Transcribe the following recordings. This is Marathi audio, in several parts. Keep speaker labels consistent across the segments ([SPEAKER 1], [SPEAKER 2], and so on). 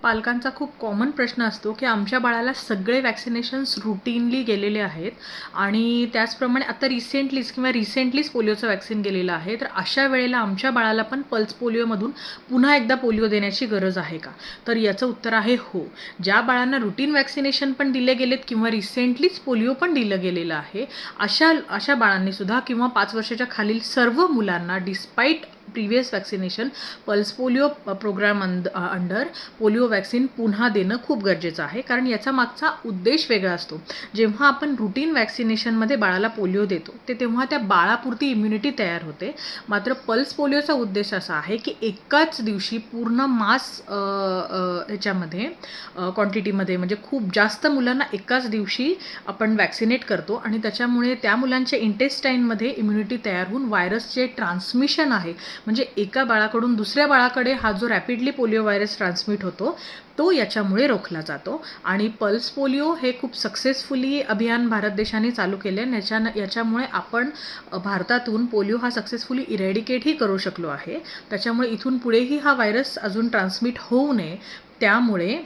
[SPEAKER 1] पालकांचा खूप कॉमन प्रश्न असतो की आमच्या बाळाला सगळे वॅक्सिनेशन्स रुटीनली गेलेले आहेत आणि त्याचप्रमाणे आता रिसेंटलीच पोलिओचं वॅक्सिन गेलेलं आहे. तर अशा वेळेला आमच्या बाळाला पण पल्स पोलिओमधून पुन्हा एकदा पोलिओ देण्याची गरज आहे का? तर याचं उत्तर आहे हो. ज्या बाळांना रुटीन वॅक्सिनेशन पण दिले गेलेत किंवा रिसेंटलीच पोलिओ पण दिलं गेलेलं आहे, अशा बाळांनी सुद्धा किंवा 5 वर्षाच्या खालील सर्व मुलांना despite previous vaccination pulse polio program under polio vaccine पुन्हा देणं खूप गरजेचं आहे. कारण याचा मागचा उद्देश वेगळा असतो. जेव्हा आपण रुटीन वॅक्सिनेशनमध्ये बाळाला पोलिओ देतो तेव्हा त्या बाळापुरती इम्युनिटी तयार होते. मात्र पल्स पोलिओचा उद्देश असा आहे की एकाच दिवशी पूर्ण मास ह्याच्यामध्ये क्वांटिटीमध्ये म्हणजे खूप जास्त मुलांना एकाच दिवशी आपण वॅक्सिनेट करतो आणि त्याच्यामुळे त्या मुलांच्या इंटेस्टाईनमध्ये इम्युनिटी तयार होऊन व्हायरसचे ट्रान्समिशन आहे, म्हणजे एका बाळाकडून दुसऱ्या बाळाकडे हा जो रॅपिडली पोलिओ व्हायरस ट्रान्समिट होतो तो याच्यामुळे रोखला जातो. आणि पल्स पोलिओ हे खूप सक्सेसफुली अभियान भारत देशाने चालू केले आणि याच्यामुळे आपण भारतातून पोलिओ हा सक्सेसफुली इरॅडिकेटही करू शकलो आहे. त्याच्यामुळे इथून पुढेही हा व्हायरस अजून ट्रान्समिट होऊ नये, त्यामुळे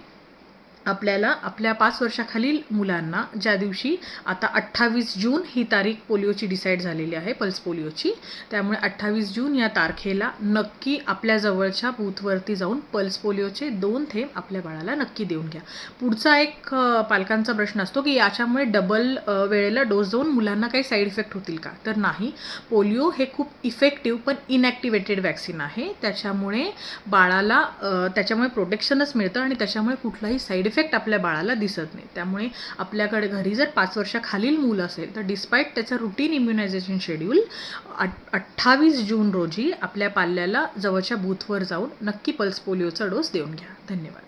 [SPEAKER 1] आपल्याला आपल्या 5 वर्षाखालील मुलांना ज्या दिवशी आता 28 जून ही तारीख पोलिओची डिसाईड झालेली आहे पल्स पोलिओची, त्यामुळे 28 जून या तारखेला नक्की आपल्या जवळच्या बूथवरती जाऊन पल्स पोलिओचे 2 थेंब आपल्या बाळाला नक्की देऊन घ्या. पुढचा एक पालकांचा प्रश्न असतो की याच्यामुळे डबल वेळेला डोस देऊन मुलांना काही साईड इफेक्ट होतील का? तर नाही. पोलिओ हे खूप इफेक्टिव्ह पण इनॅक्टिवेटेड वॅक्सिन आहे. त्याच्यामुळे बाळाला त्याच्यामुळे प्रोटेक्शनच मिळतं आणि त्याच्यामुळे कुठलाही साईड इफेक्ट आपल्या बाळाला दिसत नाही. त्यामुळे आपल्याकडे घरी जर 5 वर्षाखालील मूल असेल तर डिस्पाईट त्याचं रुटीन इम्युनायझेशन शेड्यूल 28 जून रोजी आपल्या पाल्याला जवळच्या बूथवर जाऊन नक्की पल्स पोलिओचा डोस देऊन घ्या. धन्यवाद.